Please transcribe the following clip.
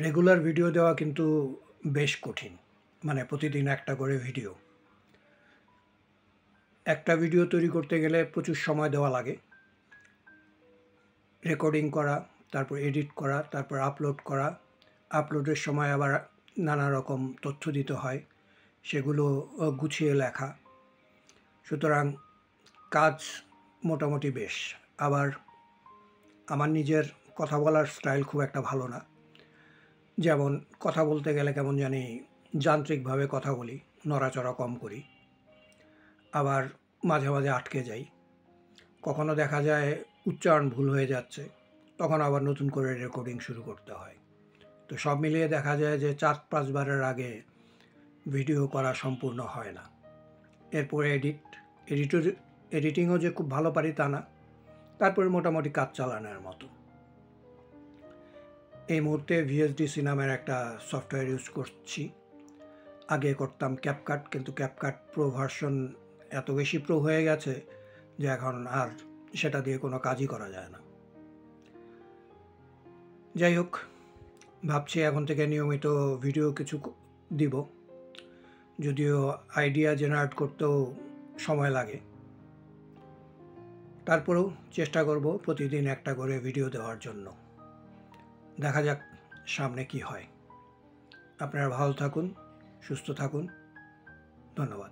Regular video দেওয়া কিন্তু বেশ কঠিন। মানে প্রতিদিন একটা করে ভিডিও। একটা ভিডিও তৈরি করতে গেলে প্রচুর সময় দেওয়া লাগে। রেকর্ডিং করা, তারপর এডিট করা, তারপর আপলোড করা। আপলোডের সময় আবার নানা রকম তথ্য দিতে হয়, সেগুলো গুছিয়ে লেখা। সুতরাং কাজ মোটামুটি বেশ। আবার আমার নিজের কথা বলার স্টাইল খুব একটা ভালো না। যেমন কথা বলতে গেলে কেমন জানি যান্ত্রিকভাবে কথা বলি, নড়াচড়া কম করি। আবার মাঝে মাঝে আটকে যাই। কখনো দেখা যায় উচ্চারণ ভুল হয়ে যাচ্ছে, তখন আবার নতুন করে রেকর্ডিং শুরু করতে হয়। তো সব মিলিয়ে দেখা যায় যে ৪-৫ বারের আগে ভিডিও করা সম্পূর্ণ হয় না। এরপরে এডিটিংও যে খুব ভালো পারি তা না, তারপরে মোটামুটি কাজ চালানোর মতো। এই মুহূর্তে ভিএসডিসি নামের একটা সফটওয়্যার ইউজ করছি। আগে করতাম ক্যাপকাট, কিন্তু ক্যাপকাট প্রো ভার্সন এত বেশি প্রো হয়ে গেছে যে এখন আর সেটা দিয়ে কোনো কাজই করা যায় না। যাই হোক, ভাবছি এখন থেকে নিয়মিত ভিডিও কিছু দিব, যদিও আইডিয়া জেনারেট করতেও সময় লাগে। তারপরেও চেষ্টা করব প্রতিদিন একটা করে ভিডিও দেওয়ার জন্য। দেখা যাক সামনে কি হয়। আপনারা ভালো থাকুন, সুস্থ থাকুন। ধন্যবাদ।